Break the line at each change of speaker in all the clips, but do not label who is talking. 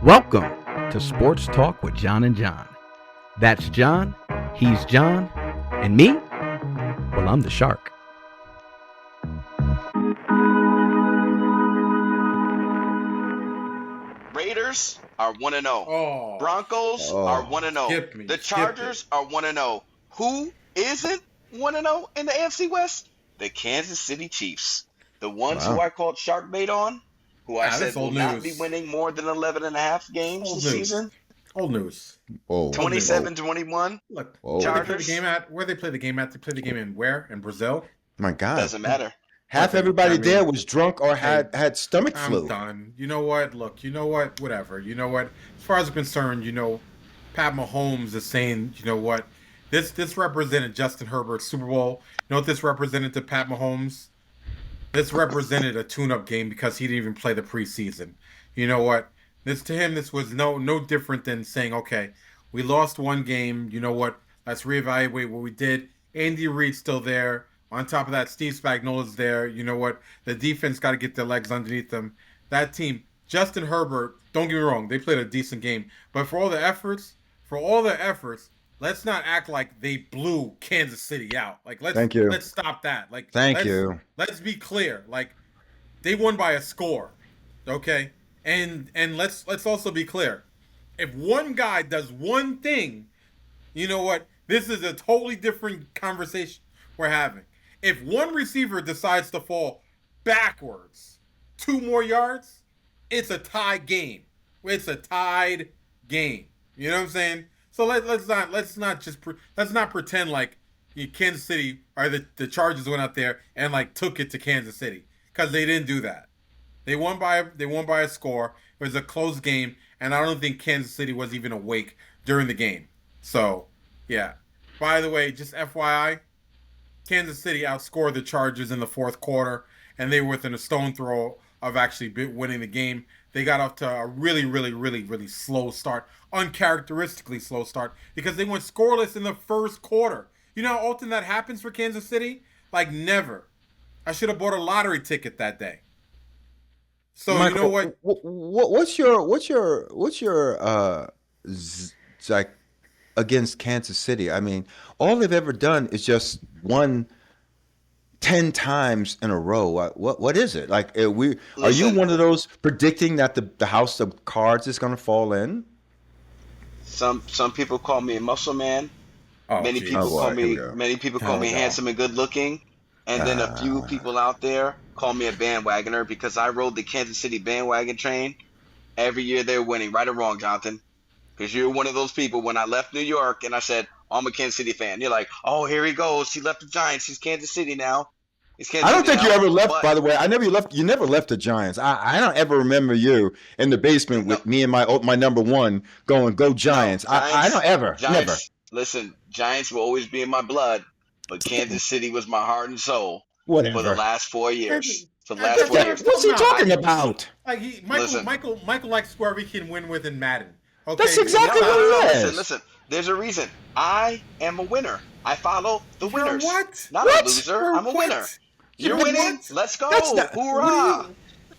Welcome to Sports Talk with John and John. That's John, he's John, and me? Well, I'm the shark.
Raiders are 1-0.
Oh,
Broncos are 1-0.
skip me.
The
Skip
Chargers
it.
are 1-0. Who isn't 1-0 in the AFC West? The Kansas City Chiefs. The ones who I called shark bait on, who I
Ah,
said
that's
will
old
not
news.
be winning more than 11 and a half games
Old
this
news.
season.
Old news.
Whoa.
27-21.
Look,
Whoa.
where they play the
Chargers.
game at? Where they play the game at? They play the game in where? In Brazil?
My God.
Doesn't matter.
Half
Listen,
everybody
I mean,
there was drunk or had stomach
I'm
flu.
done. You know what? Look, you know what? Whatever. You know what? As far as I'm concerned, Pat Mahomes is saying, you know what? This represented Justin Herbert's Super Bowl. You know what this represented to Pat Mahomes? This represented a tune-up game because he didn't even play the preseason. You know what? This was no different than saying, okay, we lost one game. You know what? Let's reevaluate what we did. Andy Reid's still there. On top of that, Steve Spagnuolo's there. You know what? The defense got to get their legs underneath them. That team, Justin Herbert, don't get me wrong, they played a decent game. But for all their efforts, let's not act like they blew Kansas City out. Like
Thank you.
let's stop that. Like
Thank you.
Let's be clear. Like they won by a score. Okay? And let's also be clear. If one guy does one thing, you know what? This is a totally different conversation we're having. If one receiver decides to fall backwards 2 more yards, it's a tied game. It's a tied game. You know what I'm saying? So let's not pretend like Kansas City or the Chargers went out there and like took it to Kansas City, because they didn't do that. They won by a score. It was a close game, and I don't think Kansas City was even awake during the game. So, yeah. By the way, just FYI, Kansas City outscored the Chargers in the fourth quarter, and they were within a stone throw of actually winning the game. They got off to a really, really, really, really slow start, uncharacteristically slow start, because they went scoreless in the first quarter. You know how often that happens for Kansas City? Like never. I should have bought a lottery ticket that day. So
Michael,
you know what?
What's your like against Kansas City? I mean, all they've ever done is just won 10 times in a row. What is it? Like are you
Listen.
one of those predicting that the house of cards is going to fall in?
Some people call me a muscle man.
Oh,
Many
geez.
people
boy,
call
here we
me
go.
many people call
Here
me
we go.
handsome and good looking. And then a few people out there call me a bandwagoner because I rode the Kansas City bandwagon train. Every year they're winning, right or wrong, Jonathan. Because you're one of those people, when I left New York and I said, I'm a Kansas City fan. You're like, oh, here he goes. He left the Giants. He's Kansas City now. He's Kansas
I don't
City
think you
now.
ever left.
But-
By the way, you never left the Giants. I don't ever remember you in the basement with me and my number one going, "Go Giants."
No,
I don't ever.
Giants,
Never.
Listen, Giants will always be in my blood, but Kansas City was my heart and soul
Whatever.
for the last 4 years. For the
That's
last 4
not-
years.
What's he
No,
talking about?
Like
Listen.
Michael likes whoever he can win with in Madden. Okay?
That's exactly
No,
what it is.
Listen. There's a reason. I am a winner. I follow the
You're
winners.
what?
Not
What?
a loser.
You're
I'm a
what?
winner.
You're
You're winning.
what?
Let's go.
That's not-
Hoorah.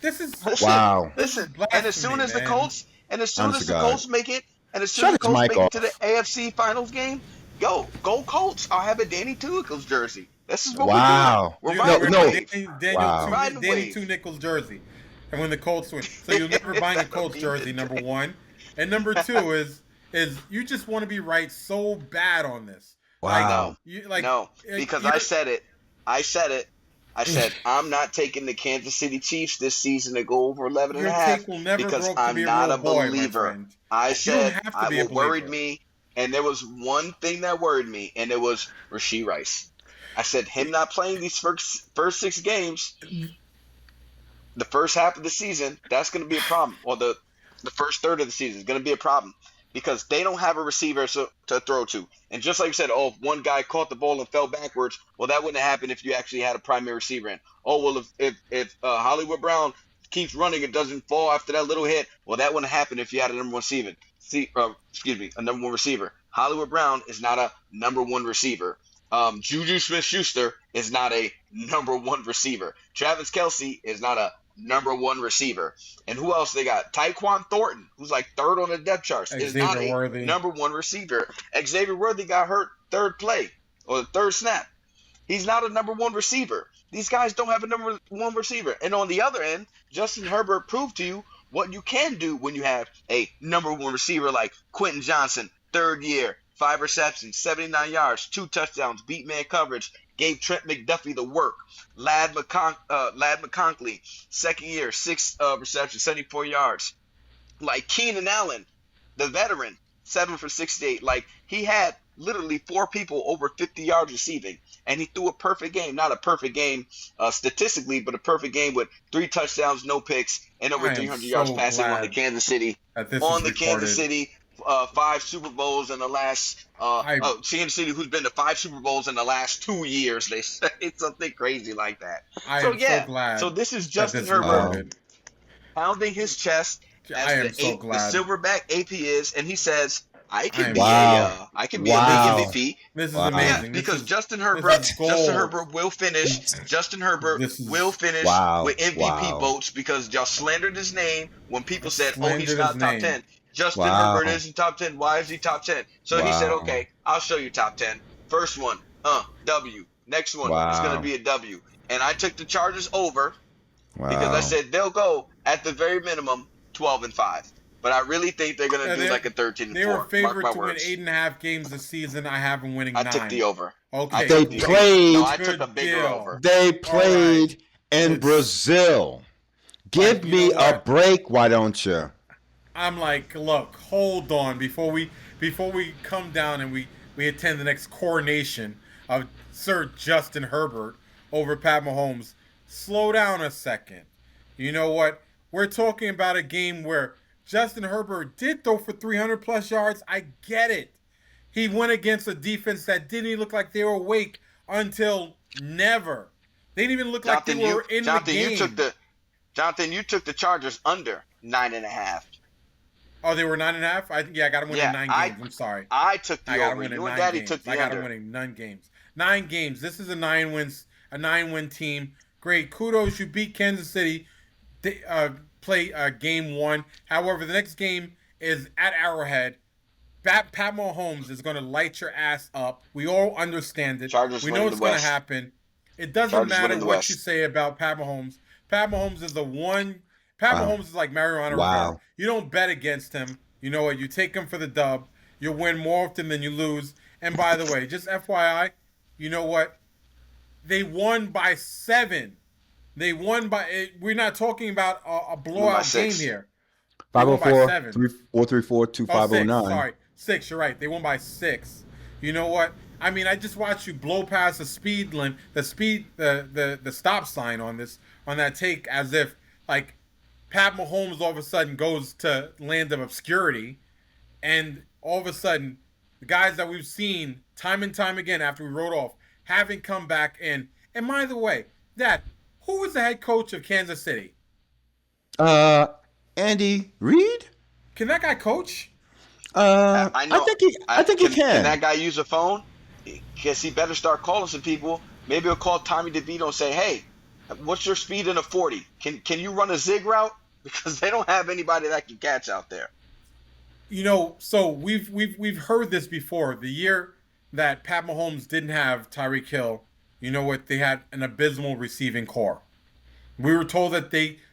This is
Listen,
Wow.
Listen.
This is
And as soon as the
blasphemy,
Colts
Honest to God.
make it, and as soon
Shut
as the
his
Colts
mic
make it to
off.
the AFC Finals game, go Colts. I'll have a Danny Two Nichols jersey. This is what
Wow.
we're doing.
You're
We're
wearing
no.
Daniel
Wow.
Riding
Danny
wave.
Two Nichols jersey, and when the Colts win, so you're never buying a Colts jersey. Number one, and number two is you just want to be right so bad on this.
Wow.
No, because I said it. I said I'm not taking the Kansas City Chiefs this season to go over 11 and
Your
a half
take will never
because
grow up to
I'm
be a
not
real
a
boy, my
believer.
friend.
I
You don't
said
have to be a
what worried
believer.
me, and there was one thing that worried me, and it was Rashee Rice. I said him not playing these first 6 games, the first half of the season, that's going to be a problem. Or the first third of the season is going to be a problem because they don't have a receiver to throw to. And just like you said, if one guy caught the ball and fell backwards, well, that wouldn't happen if you actually had a primary receiver in. Oh, well, if Hollywood Brown keeps running and doesn't fall after that little hit, well, that wouldn't happen if you had a number one receiver. A number one receiver. Hollywood Brown is not a number one receiver. Juju Smith-Schuster is not a number one receiver. Travis Kelce is not a number one receiver. And who else they got? Tyquan Thornton, who's like third on the depth charts, is not
Xavier
a
Worthy.
number one receiver. Xavier Worthy got hurt third play or the third snap. He's not a number one receiver. These guys don't have a number one receiver. And on the other end, Justin Herbert proved to you what you can do when you have a number one receiver like Quentin Johnson, third year, 5 receptions, 79 yards, 2 touchdowns, beat man coverage, gave Trent McDuffie the work. Ladd McConkey, second year, 6 receptions, 74 yards. Like Keenan Allen, the veteran, 7 for 68. Like, he had literally 4 people over 50 yards receiving, and he threw a perfect game. Not a perfect game statistically, but a perfect game with 3 touchdowns, no picks, and over 300 yards passing on the Kansas City. Kansas City, 5 Super Bowls in the last Kansas City, who's been to 5 Super Bowls in the last 2 years. They say something crazy like that.
So glad.
So this is Justin Herbert pounding his chest as the silverback AP is, and he says, I can be a league MVP.
This is amazing.
Yeah, because Justin Herbert will finish. Justin Herbert will finish with MVP votes because y'all slandered his name when people said, "Oh, he's not top 10." Justin Herbert isn't top 10. Why is he top 10? So he said, "Okay, I'll show you top 10. First one, W. Next one is going to be a W." And I took the Chargers over because I said they'll go at the very minimum 12-5. But I really think they're going to do like a 13-4.
They were favored to win 8.5 games this season. I have them winning 9.
I took the over.
Okay.
They played.
I took a bigger over.
They played in Brazil. Give me a break, why don't you?
I'm like, look, hold on before we come down and we attend the next coronation of Sir Justin Herbert over Pat Mahomes. Slow down a second. You know what? We're talking about a game where Justin Herbert did throw for 300 plus yards. I get it. He went against a defense that didn't even look like they were awake until never. They didn't even look like they were in the game.
Jonathan, you took the Chargers under 9.5.
Oh, they were 9.5? I got them winning 9 games. I'm sorry.
I took the over. You and Daddy took the under.
I got them winning 9 games. 9 games. This is a 9-win team. Great. Kudos. You beat Kansas City. They, play game 1. However, the next game is at Arrowhead. Pat Mahomes is going to light your ass up. We all understand it. We know it's going to happen. It doesn't matter what you say about Pat Mahomes. Pat Mahomes is the one. Pat Mahomes is like Mariano Rivera. You don't bet against him. You know what? You take him for the dub. You'll win more often than you lose. And by the way, just FYI, you know what? They won by 7. They won by. We're not talking about a blowout game here.
504, 434, 2509.
Sorry, 6. You're right. They won by 6. You know what? I mean, I just watched you blow past the the stop sign on that take as if like Pat Mahomes all of a sudden goes to land of obscurity, and all of a sudden the guys that we've seen time and time again after we wrote off haven't come back in. And by the way, who was the head coach of Kansas City?
Andy Reid.
Can that guy coach?
I know.
I think he can.
Can that guy use a phone? Guess he better start calling some people. Maybe he'll call Tommy DeVito and say, "Hey, what's your speed in a 40? Can you run a zig route?" Because they don't have anybody that can catch out there.
You know, so we've heard this before. The year that Pat Mahomes didn't have Tyreek Hill, you know what? They had an abysmal receiving core. We were told that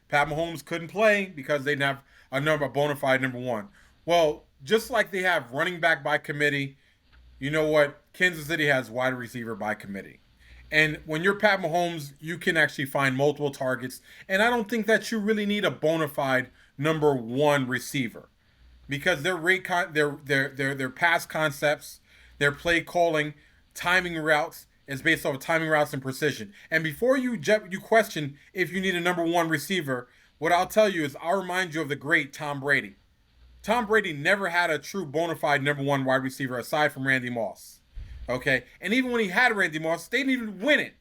Pat Mahomes couldn't play because they didn't have a bona fide number 1. Well, just like they have running back by committee, you know what? Kansas City has wide receiver by committee. And when you're Pat Mahomes, you can actually find multiple targets. And I don't think that you really need a bona fide number 1 receiver because their pass concepts, their play calling, timing routes is based off of timing routes and precision. And before you question if you need a number 1 receiver, what I'll tell you is I'll remind you of the great Tom Brady. Tom Brady never had a true bona fide number 1 wide receiver aside from Randy Moss. Okay? And even when he had Randy Moss, they didn't even win it.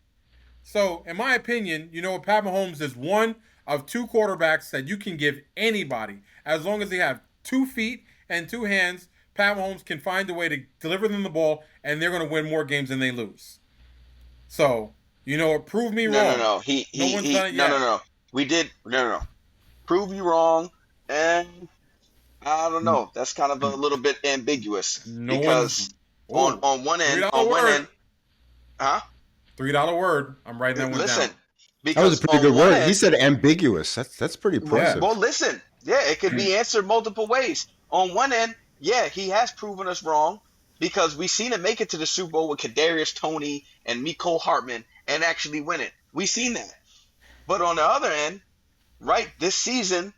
So, in my opinion, you know, Pat Mahomes is one of 2 quarterbacks that you can give anybody. As long as they have 2 feet and 2 hands, Pat Mahomes can find a way to deliver them the ball, and they're going to win more games than they lose. So, you know what? Prove me wrong.
No. He we did no. Prove you wrong, and I don't know. That's kind of a little bit ambiguous
No
because
one's
on one end,
$3
huh?
$3 word. I'm writing that one
Listen,
down.
That was
because
a pretty
on
good
one
word.
end,
He said ambiguous. That's pretty impressive.
well, listen, yeah, it could
Hmm.
be answered multiple ways. On one end, yeah, he has proven us wrong because we seen him make it to the Super Bowl with Kadarius Toney and Mecole Hardman and actually win it. We seen that. But on the other end, right this season,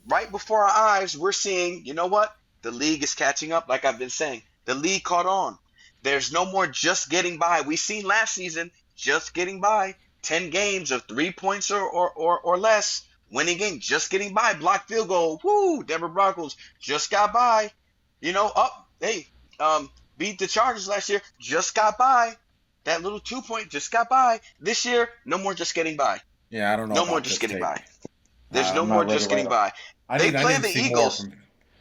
right before our eyes, we're seeing, you know what? The league is catching up, like I've been saying. The league caught on. There's no more just getting by. We seen last season just getting by. 10 games of 3 points or less. Winning game, just getting by. Blocked field goal. Woo! Denver Broncos just got by. You know, beat the Chargers last year. Just got by. That little 2-point just got by. This year, no more just getting by.
Yeah, I don't know.
No
about
more
this
just getting
tape.
by. There's no
I'm
more
not ready
just
to
getting
write
by. They play the
see more
Eagles.
from-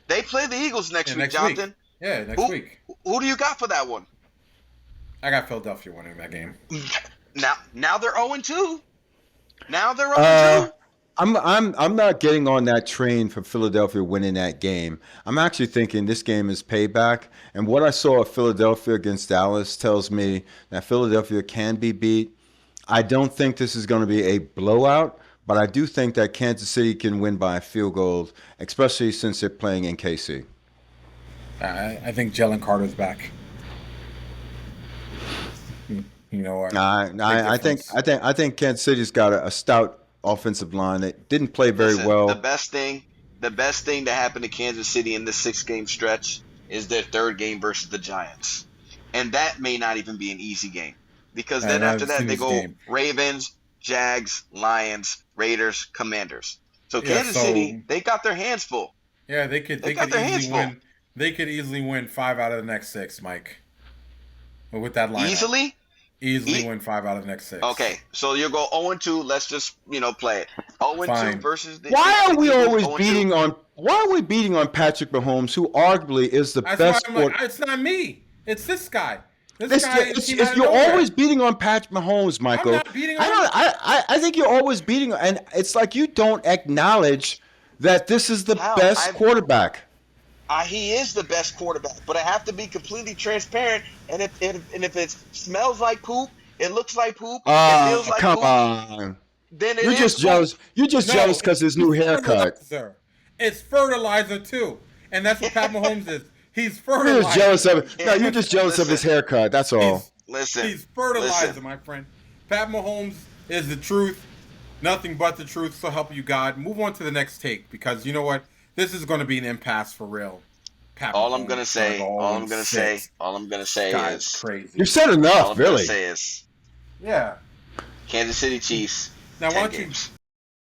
They play the Eagles next
Yeah,
week,
next week.
Jonathan.
Yeah, next week.
Who do you got for that one?
I got Philadelphia winning that game.
Now they're 0-2. Now they're 0-2.
I'm not getting on that train for Philadelphia winning that game. I'm actually thinking this game is payback. And what I saw of Philadelphia against Dallas tells me that Philadelphia can be beat. I don't think this is going to be a blowout, but I do think that Kansas City can win by a field goal, especially since they're playing in KC.
I think Jalen Carter's back. You know what?
I think Kansas City's got a stout offensive line. It didn't play very
Listen,
well.
The best thing to happen to Kansas City in this 6-game stretch is their third game versus the Giants. And that may not even be an easy game. Because then
I
after
haven't
that,
seen
they
this
go
game.
Ravens, Jags, Lions, Raiders, Commanders. So
Yeah,
Kansas
so-
City, they got their hands full.
Yeah, they could
got their hands
easily
full.
win. They could easily win 5 out of the next 6, Mike. With that lineup.
Easily?
Easily win 5 out of the next 6.
Okay, so you'll go 0-2. Let's just, play it. 0-2
Fine.
versus the
Why are we
Eagles,
always
0-2.
beating on? Why are we beating on Patrick Mahomes, who arguably is the
That's
best?
why I'm like, it's not me. It's this guy.
You're always beating on Patrick Mahomes, Michael.
not beating on
I think you're always beating, and it's like you don't acknowledge that this is the
How?
best quarterback.
He is the best quarterback, but I have to be completely transparent. And if it smells like poop, it looks like poop, it feels like
Come
poop,
on.
then it
You're
is
just
poop.
jealous. You're just
No,
jealous because his new
it's
haircut.
fertilizer. It's fertilizer too, and that's what Pat Mahomes is. He's
You're
fertilizer.
just jealous of it. No, you're just jealous of his
Listen.
haircut. That's all.
Listen,
He's fertilizer,
listen.
my friend. Pat Mahomes is the truth, nothing but the truth. So help you God. Move on to the next take because you know what? This is going to be an impasse for real. Pat
All I'm
Mahomes
gonna
is
say,
go
all I'm gonna
0-6.
say, all I'm gonna say
Guy's
is,
crazy.
You've said
all
enough,
I'm gonna
really.
say is,
Yeah.
Kansas City Chiefs.
Now
10
why don't you
games.